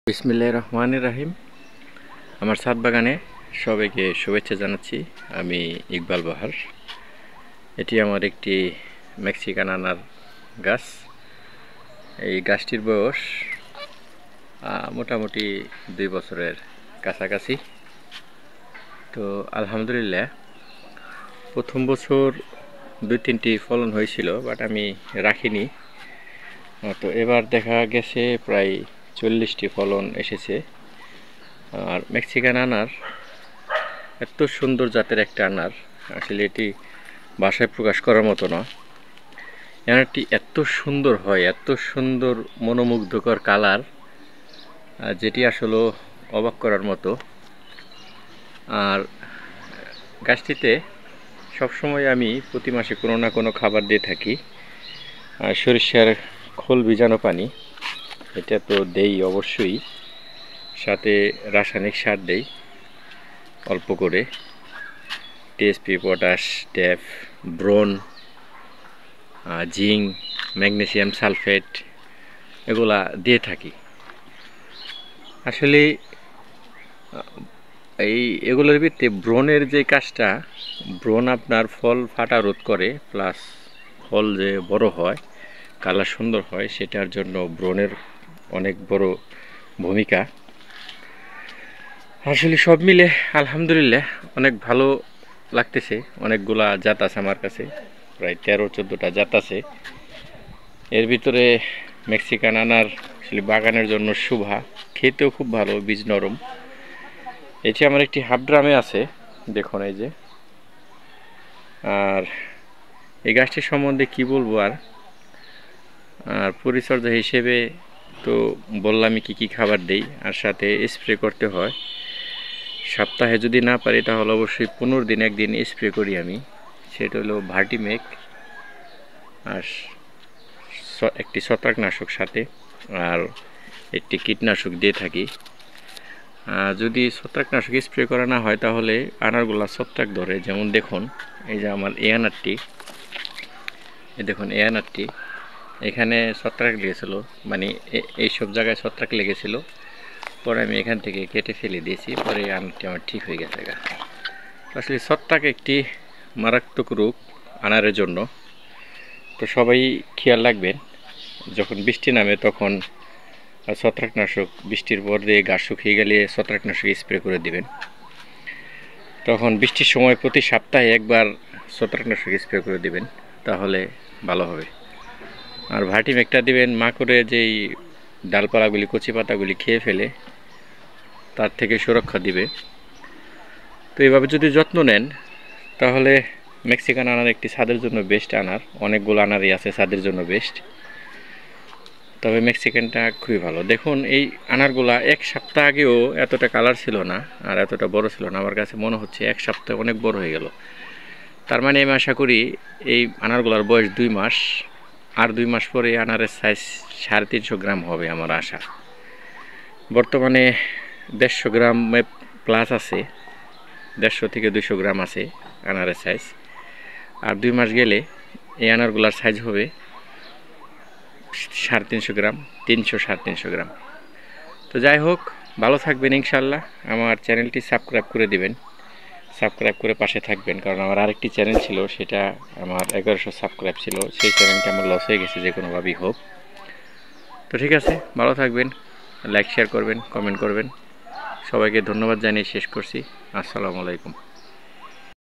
বিসমিল্লাহির রহমানির রহিম। আমার ছাদ বাগানে সবাইকে শুভেচ্ছা জানাচ্ছি। আমি ইকবাল বাহার। এটি আমার একটি মেক্সিকান আনার গাছ। এই গাছটির বয়স মোটামুটি 2 বছরের কাছাকাছি। তো আলহামদুলিল্লাহ, প্রথম বছর 2-3টি ফলন হয়েছিল, বাট আমি রাখিনি। তো এবার দেখা গেছে প্রায় 40টি ফলন এসেছে। আর মেক্সিকান আনার এত সুন্দর জাতের একটা আনার, আসলে এটি ভাষায় প্রকাশ করার মতো না। আনারটি এত সুন্দর হয়, এত সুন্দর মনোমুগ্ধকর কালার, যেটি আসলে অবাক করার মতো। আর গাছটিতে সবসময় আমি প্রতি মাসে কোনো না কোনো খাবার দিয়ে থাকি। সরিষার খোল ভিজানো পানি, এটা তো দেই অবশ্যই, সাথে রাসায়নিক সার দেই অল্প করে, টিএসপি, পটাশ, ট্যাপ, ব্রোন, জিঙ্ক, ম্যাগনেসিয়াম সালফেট এগুলা দিয়ে থাকি। আসলে এগুলোর ভিত্তিতে ব্রোনের যে কাজটা, ব্রোন আপনার ফল ফাটা রোধ করে, প্লাস ফল যে বড় হয়, কালার সুন্দর হয়, সেটার জন্য ব্রোনের অনেক বড় ভূমিকা। আসলে সব মিলে আলহামদুলিল্লাহ অনেক ভালো লাগতেছে। অনেকগুলা জাত আছে আমার কাছে, প্রায় 13-14টা জাত আছে। এর ভিতরে মেক্সিকান আনার আসলে বাগানের জন্য শুভা, খেতেও খুব ভালো, বীজ নরম। এটি আমার একটি হাফ ড্রামে আছে, দেখুন এই যে। আর এই গাছটি সম্বন্ধে কি বলবো আর পরিচর্যা হিসেবে তো বললামই কি কি খাবার দেই, আর সাথে স্প্রে করতে হয়। সপ্তাহে যদি না পারি তাহলে অবশ্যই 15 দিন একদিন স্প্রে করি আমি। সেটা হলো ভার্টিমেক আর একটি ছত্রাকনাশক সাথে, আর একটি কীটনাশক দিয়ে থাকি। যদি ছত্রাকনাশক স্প্রে করা না হয় তাহলে আনারগুলা ছত্রাক ধরে। যেমন দেখুন এই যে আমার এই আনারটি, দেখুন এই আনারটি, এখানে ছত্রাক লেগেছিল, মানে এইসব জায়গায় ছত্রাক লেগেছিল। পরে আমি এখান থেকে কেটে ফেলে দিয়েছি, পরে এই আনারটি আমার ঠিক হয়ে গেছে। আসলে ছত্রাক একটি মারাত্মক রোগ আনারের জন্য। তো সবাই খেয়াল রাখবেন, যখন বৃষ্টি নামে তখন ছত্রাকনাশক, বৃষ্টির পর দিয়ে গাছ শুকিয়ে গেলে ছত্রাকনাশক স্প্রে করে দিবেন। তখন বৃষ্টির সময় প্রতি সপ্তাহে একবার ছত্রাকনাশক স্প্রে করে দিবেন, তাহলে ভালো হবে। আর ভার্টিমেকটা দিবেন মাকড়ে যেই ডালপালাগুলি, কচি পাতাগুলি খেয়ে ফেলে, তার থেকে সুরক্ষা দিবে। তো এইভাবে যদি যত্ন নেন তাহলে মেক্সিকান আনার একটি ছাদের জন্য বেস্ট আনার। অনেকগুলো আনারই আছে ছাদের জন্য বেস্ট, তবে মেক্সিকানটা খুবই ভালো। দেখুন এই আনারগুলা 1 সপ্তাহ আগেও এতটা কালার ছিল না, আর এতটা বড় ছিল না। আমার কাছে মনে হচ্ছে 1 সপ্তাহে অনেক বড় হয়ে গেল। তার মানে আমি আশা করি এই আনারগুলার বয়স 2 মাস, আর 2 মাস পরে আনারের সাইজ 350 গ্রাম হবে আমার আশা। বর্তমানে 150 গ্রামে প্লাস আছে, 150 থেকে 200 গ্রাম আছে আনারের সাইজ। আর 2 মাস গেলে এই আনারগুলার সাইজ হবে 350 গ্রাম, 300-350 গ্রাম। তো যাই হোক, ভালো থাকবেন ইনশাল্লাহ। আমার চ্যানেলটি সাবস্ক্রাইব করে দিবেন, সাবস্ক্রাইব করে পাশে থাকবেন, কারণ আমার আরেকটি চ্যানেল ছিল, সেটা আমার 1100 সাবস্ক্রাইব ছিল, সেই চ্যানেলটা আমার লস হয়ে গেছে যে কোনোভাবেই হোক। তো ঠিক আছে, ভালো থাকবেন, লাইক শেয়ার করবেন, কমেন্ট করবেন। সবাইকে ধন্যবাদ জানিয়ে শেষ করছি। আসসালামু আলাইকুম।